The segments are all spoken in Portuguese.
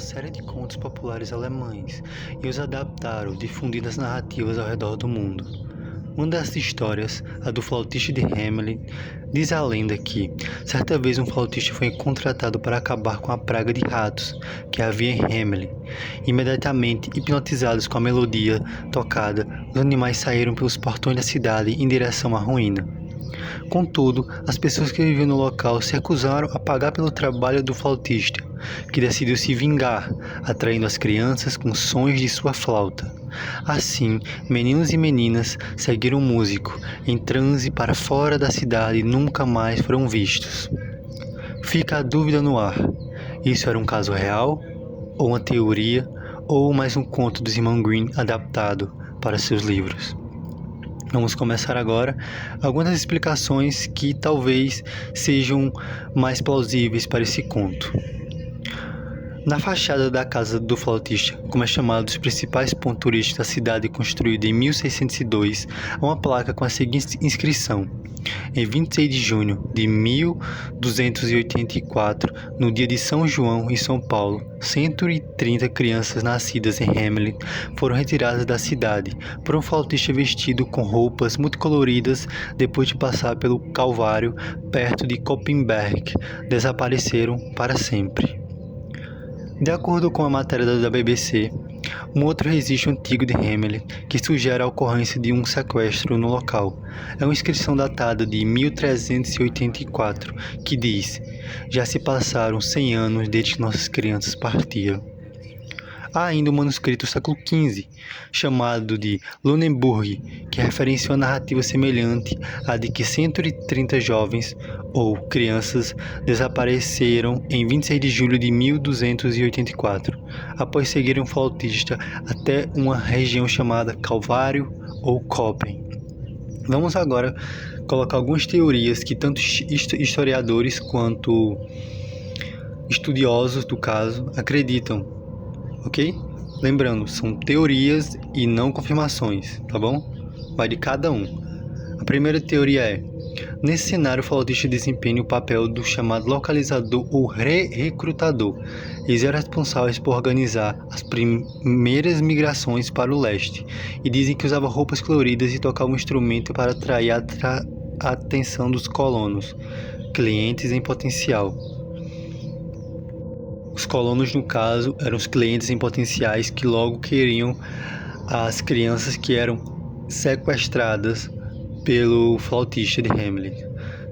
série de contos populares alemães e os adaptaram, difundindo as narrativas ao redor do mundo. Uma dessas histórias, a do flautista de Hamelin, diz a lenda que, certa vez um flautista foi contratado para acabar com a praga de ratos que havia em Hamelin. Imediatamente hipnotizados com a melodia tocada, os animais saíram pelos portões da cidade em direção à ruína. Contudo, as pessoas que viviam no local se recusaram a pagar pelo trabalho do flautista, que decidiu se vingar, atraindo as crianças com sons de sua flauta. Assim, meninos e meninas seguiram o músico, em transe para fora da cidade e nunca mais foram vistos. Fica a dúvida no ar: isso era um caso real, ou uma teoria, ou mais um conto dos irmãos Grimm adaptado para seus livros? Vamos começar agora algumas das explicações que talvez sejam mais plausíveis para esse conto. Na fachada da casa do flautista, como é chamado dos principais pontos turísticos da cidade, construída em 1602, há uma placa com a seguinte inscrição: em 26 de junho de 1284, no dia de São João, em São Paulo, 130 crianças nascidas em Hamelin foram retiradas da cidade por um flautista vestido com roupas multicoloridas depois de passar pelo Calvário perto de Koppenberg. Desapareceram para sempre. De acordo com a matéria da BBC, um outro registro antigo de Hamelin que sugere a ocorrência de um sequestro no local. É uma inscrição datada de 1384, que diz: já se passaram 100 anos desde que nossas crianças partiram. Há ainda um manuscrito do século XV, chamado de Lunenburg, que referencia uma narrativa semelhante à de que 130 jovens, ou crianças, desapareceram em 26 de julho de 1284, após seguirem um flautista até uma região chamada Calvário ou Koppen. Vamos agora colocar algumas teorias que tanto historiadores quanto estudiosos do caso acreditam. Ok? Lembrando, são teorias e não confirmações, tá bom? Vai de cada um. A primeira teoria é: nesse cenário, o flautista desempenha o papel do chamado localizador ou recrutador. Eles eram responsáveis por organizar as primeiras migrações para o leste, e dizem que usava roupas coloridas e tocava um instrumento para atrair a atenção dos colonos, clientes em potencial. Os colonos, no caso, eram os clientes em potenciais que logo queriam as crianças que eram sequestradas pelo flautista de Hamelin.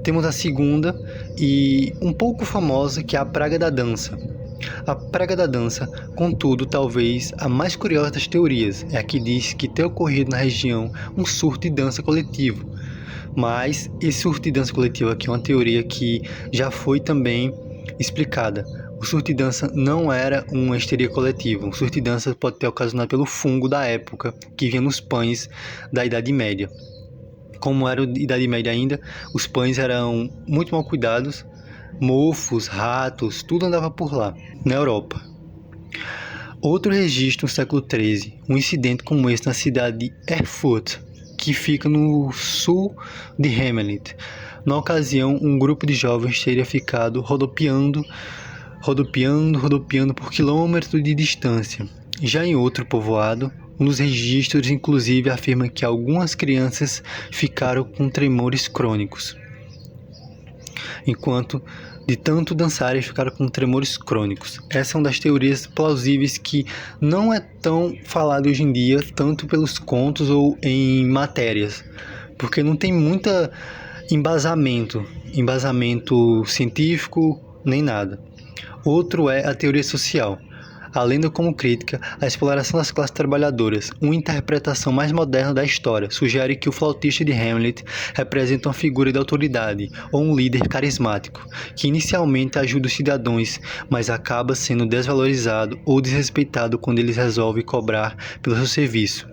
Temos a segunda e um pouco famosa, que é a praga da dança. A praga da dança, contudo, talvez a mais curiosa das teorias, é a que diz que tem ocorrido na região um surto de dança coletivo. Mas esse surto de dança coletivo aqui é uma teoria que já foi também explicada. O surto de dança não era uma histeria coletiva. O surto de dança pode ter ocasionado pelo fungo da época, que vinha nos pães da Idade Média. Como era a Idade Média ainda, os pães eram muito mal cuidados, mofos, ratos, tudo andava por lá, na Europa. Outro registro no século XIII, um incidente como esse na cidade de Erfurt, que fica no sul de Hamelin. Na ocasião, um grupo de jovens teria ficado rodopiando por quilômetros de distância. Já em outro povoado, um dos registros inclusive afirma que algumas crianças ficaram com tremores crônicos. Enquanto de tanto dançarem, ficaram com tremores crônicos. Essa é uma das teorias plausíveis que não é tão falada hoje em dia, tanto pelos contos ou em matérias, porque não tem muita embasamento científico nem nada. Outro é a teoria social. A lenda como crítica à exploração das classes trabalhadoras, uma interpretação mais moderna da história, sugere que o flautista de Hamelin representa uma figura de autoridade ou um líder carismático, que inicialmente ajuda os cidadãos, mas acaba sendo desvalorizado ou desrespeitado quando eles resolvem cobrar pelo seu serviço.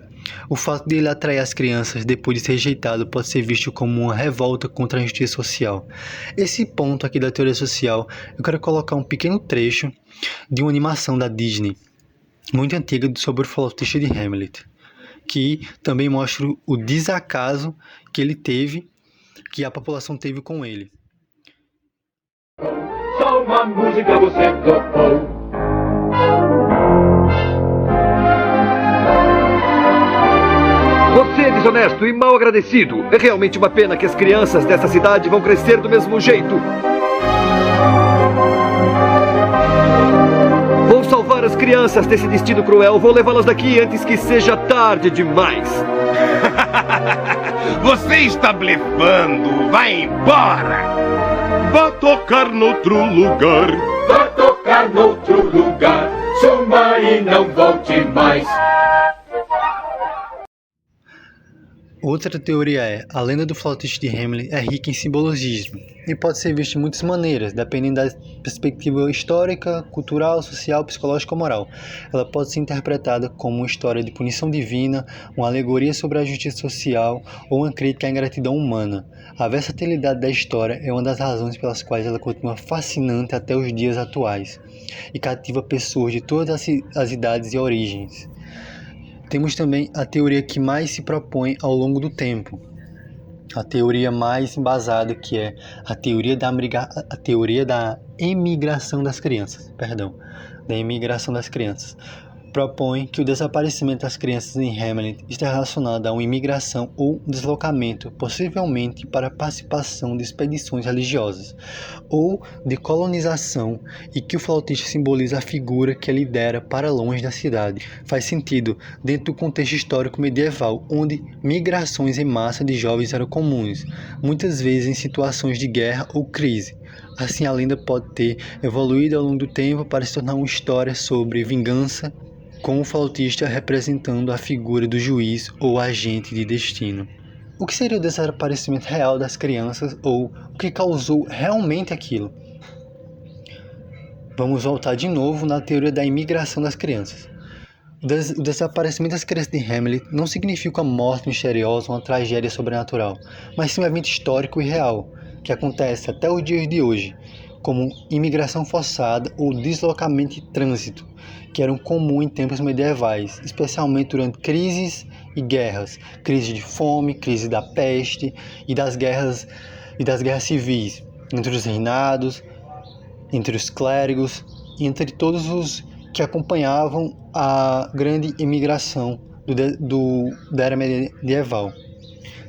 O fato de ele atrair as crianças depois de ser rejeitado pode ser visto como uma revolta contra a injustiça social. Esse ponto aqui da teoria social, eu quero colocar um pequeno trecho de uma animação da Disney, muito antiga, sobre o flautista de Hamelin, que também mostra o desacaso que ele teve, que a população teve com ele. Só uma música você tocou. Você é desonesto e mal agradecido. É realmente uma pena que as crianças dessa cidade vão crescer do mesmo jeito. Vou salvar as crianças desse destino cruel. Vou levá-las daqui antes que seja tarde demais. Você está blefando. Vai embora. Vá tocar noutro lugar. Vá tocar noutro lugar. Suma e não volte mais. Outra teoria é: a lenda do flautista de Hamelin é rica em simbologismo e pode ser vista de muitas maneiras, dependendo da perspectiva histórica, cultural, social, psicológica ou moral. Ela pode ser interpretada como uma história de punição divina, uma alegoria sobre a justiça social ou uma crítica à ingratidão humana. A versatilidade da história é uma das razões pelas quais ela continua fascinante até os dias atuais e cativa pessoas de todas as idades e origens. Temos também a teoria que mais se propõe ao longo do tempo, a teoria mais embasada, que é a teoria da emigração das crianças, da imigração das crianças. Propõe que o desaparecimento das crianças em Hamelin está relacionado a uma imigração ou deslocamento, possivelmente para participação de expedições religiosas, ou de colonização, e que o flautista simboliza a figura que lidera para longe da cidade. Faz sentido dentro do contexto histórico medieval, onde migrações em massa de jovens eram comuns, muitas vezes em situações de guerra ou crise. Assim, a lenda pode ter evoluído ao longo do tempo para se tornar uma história sobre vingança, com o flautista representando a figura do juiz ou agente de destino. O que seria o desaparecimento real das crianças, ou o que causou realmente aquilo? Vamos voltar de novo na teoria da imigração das crianças. O desaparecimento das crianças de Hamelin não significa uma morte misteriosa ou uma tragédia sobrenatural, mas sim um evento histórico e real, que acontece até os dias de hoje, como imigração forçada ou deslocamento de trânsito, que eram comuns em tempos medievais, especialmente durante crises e guerras, crise de fome, crise da peste e das guerras civis, entre os reinados, entre os clérigos e entre todos os que acompanhavam a grande imigração da era medieval.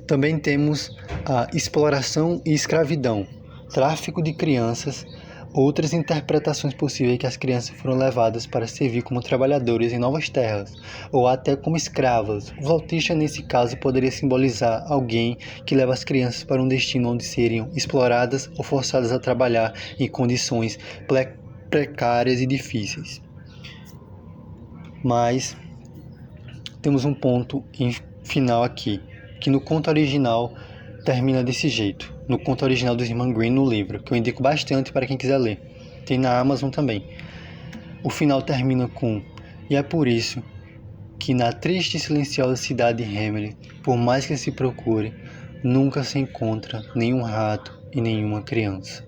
Também temos a exploração e escravidão, tráfico de crianças, outras interpretações possíveis é que as crianças foram levadas para servir como trabalhadores em novas terras, ou até como escravas. O flautista, nesse caso, poderia simbolizar alguém que leva as crianças para um destino onde seriam exploradas ou forçadas a trabalhar em condições precárias e difíceis. Mas temos um ponto final aqui, que no conto original termina desse jeito. No conto original do Irmão Green, no livro, que eu indico bastante para quem quiser ler. Tem na Amazon também. O final termina com: e é por isso que na triste e silenciosa cidade de Hamelin, por mais que se procure, nunca se encontra nenhum rato e nenhuma criança.